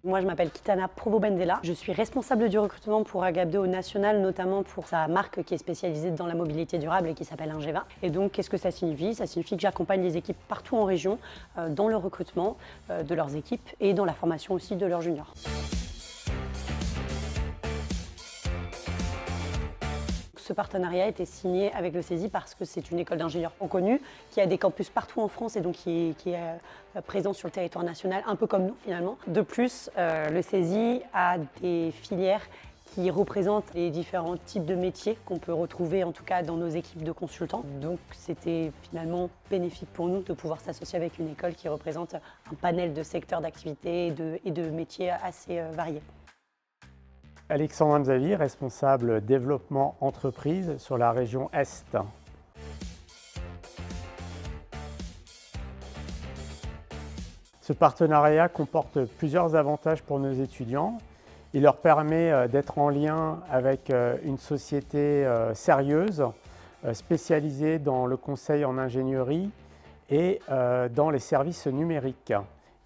Moi, je m'appelle Kitana Provo-Bendela. Je suis responsable du recrutement pour Agap2 au national, notamment pour sa marque qui est spécialisée dans la mobilité durable et qui s'appelle Ingeva. Et donc, qu'est-ce que ça signifie? Ça signifie que j'accompagne les équipes partout en région dans le recrutement de leurs équipes et dans la formation aussi de leurs juniors. Ce partenariat a été signé avec le CESI parce que c'est une école d'ingénieurs reconnue qui a des campus partout en France et donc qui est présent sur le territoire national, un peu comme nous finalement. De plus, le CESI a des filières qui représentent les différents types de métiers qu'on peut retrouver en tout cas dans nos équipes de consultants. Donc c'était finalement bénéfique pour nous de pouvoir s'associer avec une école qui représente un panel de secteurs d'activité et de métiers assez variés. Alexandre Hamzavi, responsable développement entreprise sur la région Est. Ce partenariat comporte plusieurs avantages pour nos étudiants. Il leur permet d'être en lien avec une société sérieuse, spécialisée dans le conseil en ingénierie et dans les services numériques.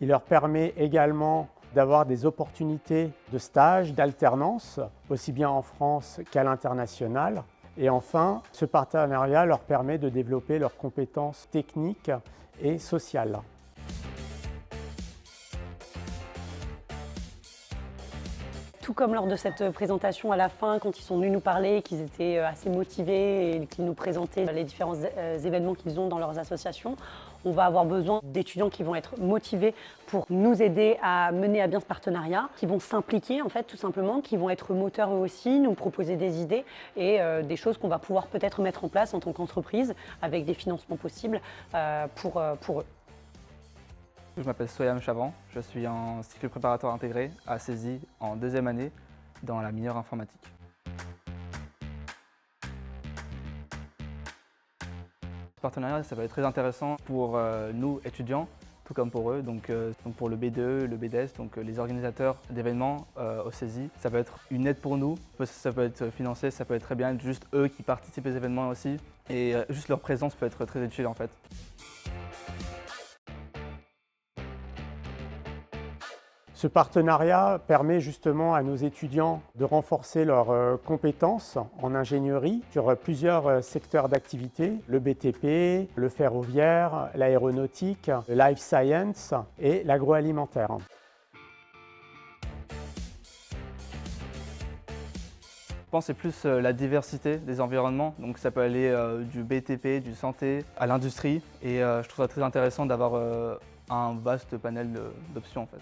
Il leur permet également d'avoir des opportunités de stage, d'alternance, aussi bien en France qu'à l'international. Et enfin, ce partenariat leur permet de développer leurs compétences techniques et sociales. Tout comme lors de cette présentation à la fin, quand ils sont venus nous parler, qu'ils étaient assez motivés et qu'ils nous présentaient les différents événements qu'ils ont dans leurs associations, on va avoir besoin d'étudiants qui vont être motivés pour nous aider à mener à bien ce partenariat, qui vont s'impliquer en fait tout simplement, qui vont être moteurs eux aussi, nous proposer des idées et des choses qu'on va pouvoir peut-être mettre en place en tant qu'entreprise avec des financements possibles pour eux. Je m'appelle Soyam Chavran, je suis en cycle préparatoire intégré à CESI en deuxième année dans la mineure informatique. Ce partenariat, ça va être très intéressant pour nous étudiants, tout comme pour eux, donc pour le B2, le BDS, donc les organisateurs d'événements au CESI. Ça peut être une aide pour nous, ça peut être financé, ça peut être très bien, juste eux qui participent aux événements aussi, et juste leur présence peut être très utile en fait. Ce partenariat permet justement à nos étudiants de renforcer leurs compétences en ingénierie sur plusieurs secteurs d'activité, le BTP, le ferroviaire, l'aéronautique, le life science et l'agroalimentaire. Je pense que c'est plus la diversité des environnements, donc ça peut aller du BTP, du santé à l'industrie et je trouve ça très intéressant d'avoir un vaste panel d'options en fait.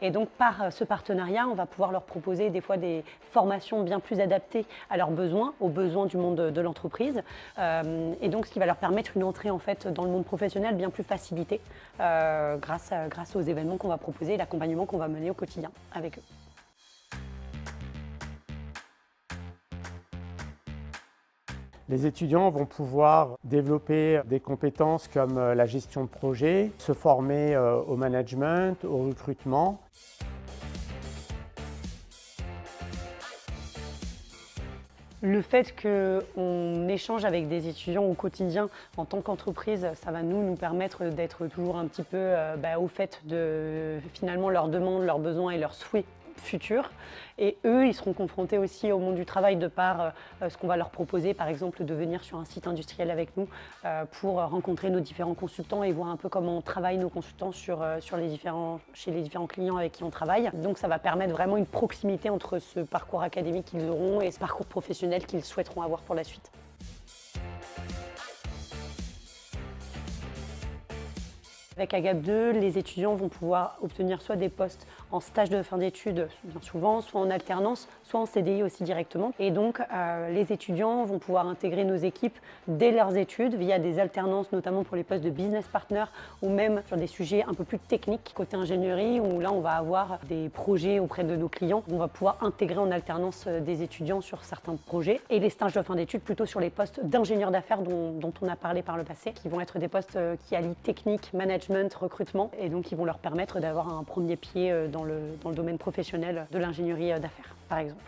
Et donc par ce partenariat, on va pouvoir leur proposer des fois des formations bien plus adaptées à leurs besoins, aux besoins du monde de l'entreprise. Et donc ce qui va leur permettre une entrée en fait, dans le monde professionnel bien plus facilitée grâce aux événements qu'on va proposer et l'accompagnement qu'on va mener au quotidien avec eux. Les étudiants vont pouvoir développer des compétences comme la gestion de projet, se former au management, au recrutement. Le fait qu'on échange avec des étudiants au quotidien en tant qu'entreprise, ça va nous permettre d'être toujours un petit peu au fait de finalement leurs demandes, leurs besoins et leurs souhaits futurs. Et eux, ils seront confrontés aussi au monde du travail de par ce qu'on va leur proposer, par exemple de venir sur un site industriel avec nous pour rencontrer nos différents consultants et voir un peu comment on travaille nos consultants chez les différents clients avec qui on travaille. Donc ça va permettre vraiment une proximité entre ce parcours académique qu'ils auront et ce parcours professionnel qu'ils souhaiteront avoir pour la suite. Avec Agap2, les étudiants vont pouvoir obtenir soit des postes en stage de fin d'études, bien souvent, soit en alternance, soit en CDI aussi directement. Et donc, les étudiants vont pouvoir intégrer nos équipes dès leurs études via des alternances, notamment pour les postes de business partner ou même sur des sujets un peu plus techniques côté ingénierie, où là, on va avoir des projets auprès de nos clients. On va pouvoir intégrer en alternance des étudiants sur certains projets et les stages de fin d'études plutôt sur les postes d'ingénieurs d'affaires dont on a parlé par le passé, qui vont être des postes qui allient technique, management, recrutement et donc qui vont leur permettre d'avoir un premier pied dans le domaine professionnel de l'ingénierie d'affaires, par exemple.